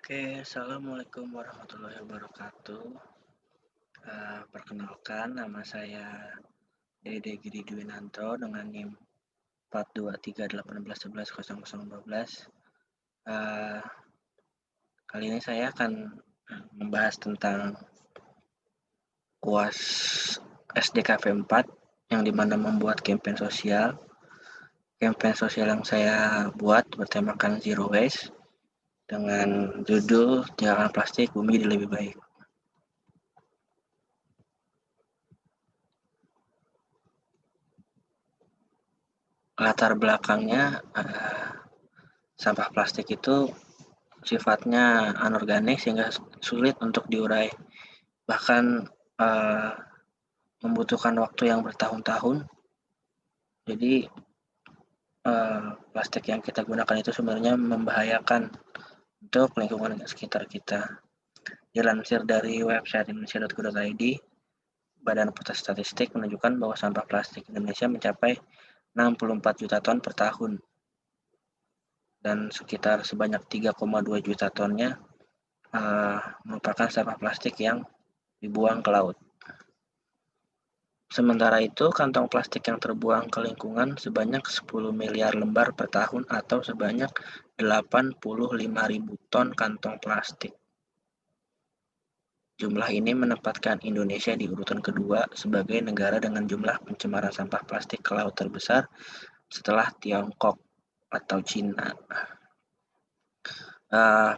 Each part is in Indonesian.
Oke, assalamualaikum warahmatullahi wabarakatuh. Perkenalkan, nama saya Dede Giri Dwinanto dengan NIM 42318110012. Eh, Kali ini saya akan membahas tentang UAS SDKV 4 yang dimana membuat campaign sosial. Campaign sosial yang saya buat bertemakan Zero Waste dengan judul Tinggalkan Plastik, Bumi Jadi Lebih Baik. Latar belakangnya, sampah plastik itu sifatnya anorganik sehingga sulit untuk diurai, bahkan membutuhkan waktu yang bertahun-tahun. Jadi plastik yang kita gunakan itu sebenarnya membahayakan untuk lingkungan sekitar kita. Dilansir dari website indonesia.go.id, Badan Pusat Statistik menunjukkan bahwa sampah plastik Indonesia mencapai 64 juta ton per tahun, dan sekitar sebanyak 3,2 juta tonnya merupakan sampah plastik yang dibuang ke laut. Sementara itu, kantong plastik yang terbuang ke lingkungan sebanyak 10 miliar lembar per tahun atau sebanyak 85.000 ton kantong plastik. Jumlah ini menempatkan Indonesia di urutan kedua sebagai negara dengan jumlah pencemaran sampah plastik ke laut terbesar setelah Tiongkok atau Cina.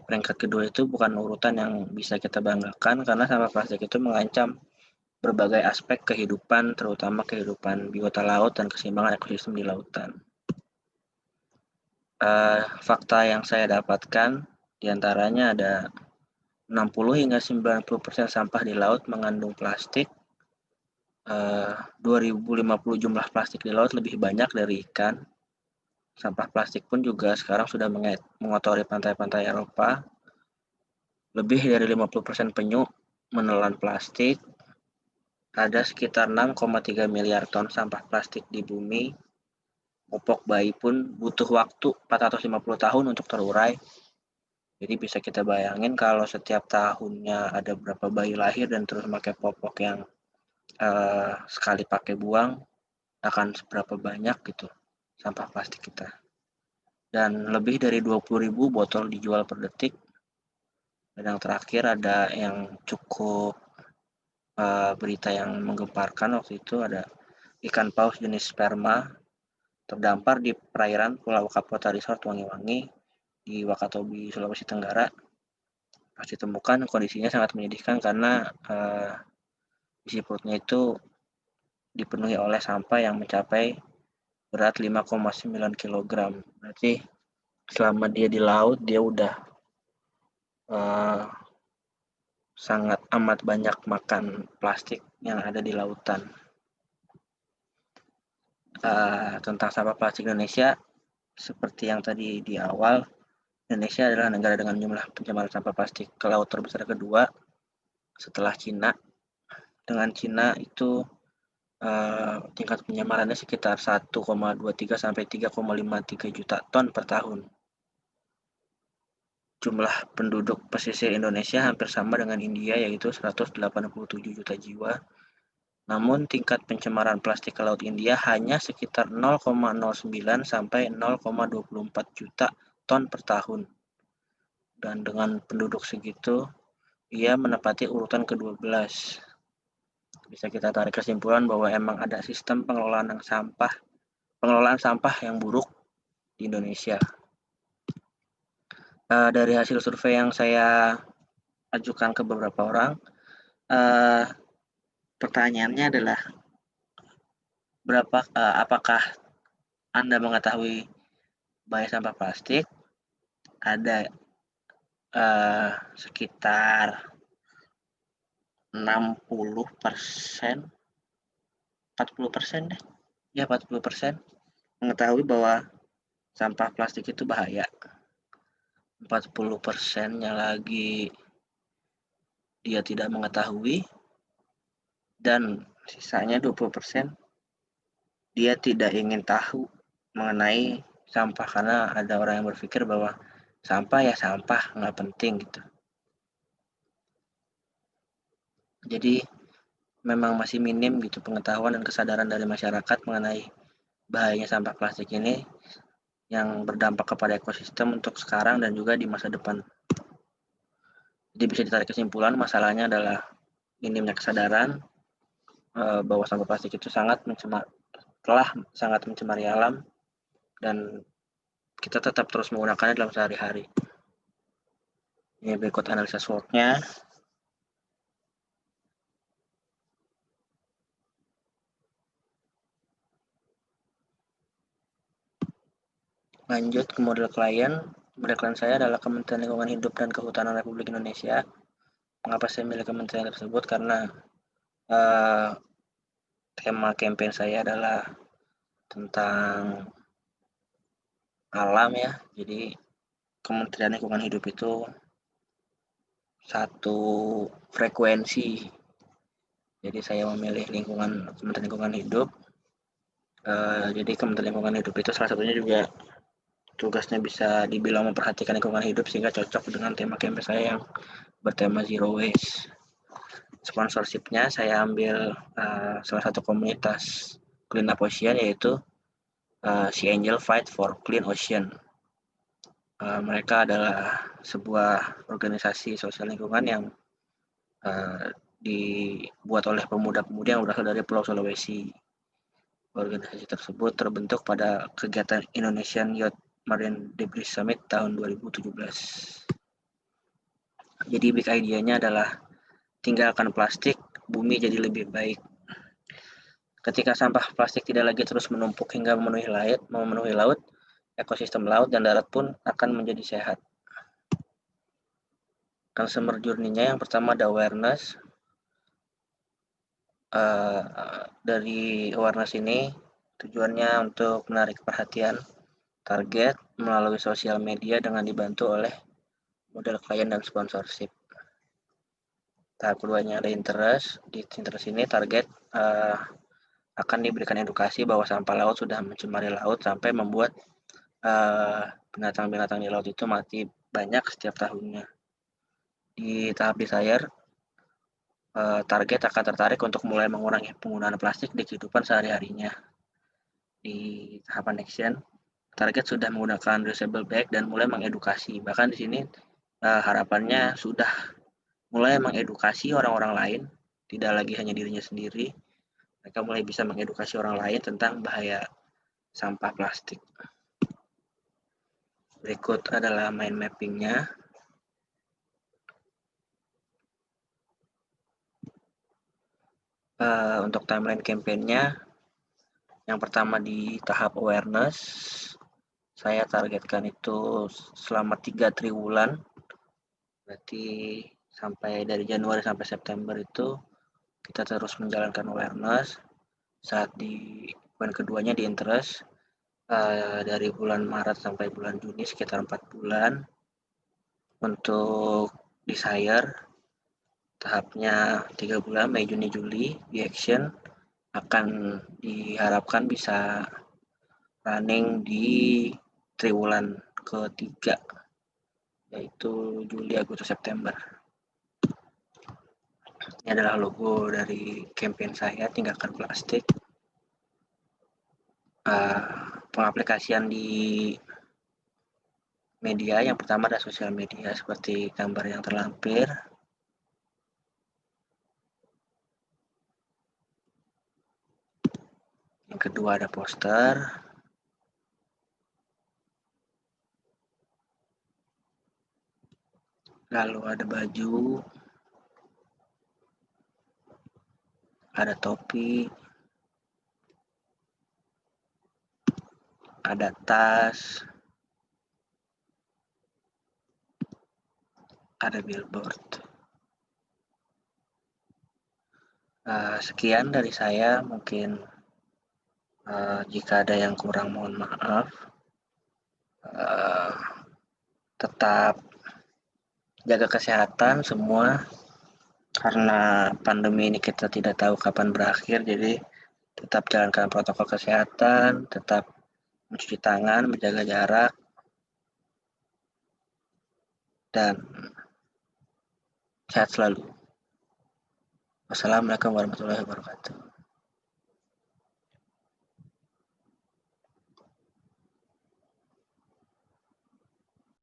Peringkat kedua itu bukan urutan yang bisa kita banggakan karena sampah plastik itu mengancam berbagai aspek kehidupan, terutama kehidupan biota laut dan keseimbangan ekosistem di lautan. Fakta yang saya dapatkan diantaranya ada 60 hingga 90% sampah di laut mengandung plastik. 2050 jumlah plastik di laut lebih banyak dari ikan. Sampah plastik pun juga sekarang sudah mengotori pantai-pantai Eropa. Lebih dari 50% penyu menelan plastik. Ada sekitar 6,3 miliar ton sampah plastik di bumi. Popok bayi pun butuh waktu 450 tahun untuk terurai. Jadi bisa kita bayangin kalau setiap tahunnya ada berapa bayi lahir dan terus pakai popok yang sekali pakai buang, akan seberapa banyak gitu sampah plastik kita. Dan lebih dari 20.000 botol dijual per detik. Dan yang terakhir ada yang cukup berita yang menggemparkan waktu itu, ada ikan paus jenis sperma terdampar di perairan Pulau Kapota Resort Wangi-Wangi di Wakatobi, Sulawesi Tenggara. Pas ditemukan kondisinya sangat menyedihkan karena isi perutnya itu dipenuhi oleh sampah yang mencapai berat 5,9 kg. Berarti selama dia di laut dia udah sangat amat banyak makan plastik yang ada di lautan. Tentang sampah plastik Indonesia, seperti yang tadi di awal, Indonesia adalah negara dengan jumlah pencemaran sampah plastik ke laut terbesar kedua setelah Cina. Dengan Cina itu tingkat pencemarannya sekitar 1,23 sampai 3,53 juta ton per tahun. Jumlah penduduk pesisir Indonesia hampir sama dengan India, yaitu 187 juta jiwa. Namun tingkat pencemaran plastik ke laut India hanya sekitar 0,09 sampai 0,24 juta ton per tahun. Dan dengan penduduk segitu, ia menempati urutan ke-12. Bisa kita tarik kesimpulan bahwa emang ada sistem pengelolaan sampah yang buruk di Indonesia. Dari hasil survei yang saya ajukan ke beberapa orang, pertanyaannya adalah apakah Anda mengetahui bahaya sampah plastik? Ada sekitar 60%, 40% deh, ya 40% mengetahui bahwa sampah plastik itu bahaya. 40%-nya lagi dia tidak mengetahui, dan sisanya 20% dia tidak ingin tahu mengenai sampah karena ada orang yang berpikir bahwa sampah ya sampah, nggak penting gitu. Jadi memang masih minim gitu pengetahuan dan kesadaran dari masyarakat mengenai bahayanya sampah plastik ini yang berdampak kepada ekosistem untuk sekarang dan juga di masa depan. Jadi bisa ditarik kesimpulan masalahnya adalah minimnya kesadaran bahwa sampah plastik itu telah sangat mencemari alam dan kita tetap terus menggunakannya dalam sehari-hari. Ini berikut analisa SWOT-nya. Lanjut ke model klien. Model klien saya adalah Kementerian Lingkungan Hidup dan Kehutanan Republik Indonesia. Mengapa saya milih kementerian tersebut? Karena tema campaign saya adalah tentang alam ya. Jadi Kementerian Lingkungan Hidup itu satu frekuensi. Jadi saya memilih Kementerian Lingkungan Hidup. Jadi Kementerian Lingkungan Hidup itu salah satunya juga tugasnya bisa dibilang memperhatikan lingkungan hidup sehingga cocok dengan tema campaign saya yang bertema Zero Waste. Sponsorshipnya saya ambil salah satu komunitas Clean Up Ocean yaitu Sea Angel Fight for Clean Ocean. Mereka adalah sebuah organisasi sosial lingkungan yang dibuat oleh pemuda-pemudi yang berasal dari Pulau Sulawesi. Organisasi tersebut terbentuk pada kegiatan Indonesian Youth Marine Debris Summit tahun 2017. Jadi big idea-nya adalah tinggalkan plastik, bumi jadi lebih baik. Ketika sampah plastik tidak lagi terus menumpuk hingga memenuhi laut, ekosistem laut dan darat pun akan menjadi sehat. Consumer journey-nya yang pertama ada awareness. Dari awareness ini tujuannya untuk menarik perhatian target melalui sosial media dengan dibantu oleh model klien dan sponsorship. Tahap keduanya ada interest. Di interest ini target akan diberikan edukasi bahwa sampah laut sudah mencemari laut sampai membuat binatang-binatang di laut itu mati banyak setiap tahunnya. Di tahap desire, target akan tertarik untuk mulai mengurangi penggunaan plastik di kehidupan sehari-harinya. Di tahapan action, target sudah menggunakan reusable bag dan mulai mengedukasi. Bahkan di sini harapannya sudah mulai mengedukasi orang-orang lain, tidak lagi hanya dirinya sendiri. Mereka mulai bisa mengedukasi orang lain tentang bahaya sampah plastik. Berikut adalah mind mapping-nya. Untuk timeline campaign-nya, yang pertama di tahap awareness, saya targetkan itu selama 3 triwulan, berarti sampai dari Januari sampai September itu kita terus menjalankan awareness. Saat di poin keduanya di interest, dari bulan Maret sampai bulan Juni sekitar 4 bulan. Untuk desire, tahapnya 3 bulan, Mei, Juni, Juli. Di action akan diharapkan bisa running di triwulan ketiga, yaitu Juli, Agustus, September. Ini adalah logo dari campaign saya, tinggalkan plastik. Pengaplikasian di media, yang pertama ada sosial media seperti gambar yang terlampir. Yang kedua ada poster. Lalu ada baju, ada topi, ada tas, ada billboard. Sekian dari saya, mungkin jika ada yang kurang mohon maaf. Tetap jaga kesehatan semua, karena pandemi ini kita tidak tahu kapan berakhir, jadi tetap jalankan protokol kesehatan, tetap mencuci tangan, menjaga jarak. dan sehat selalu. Wassalamualaikum warahmatullahi wabarakatuh.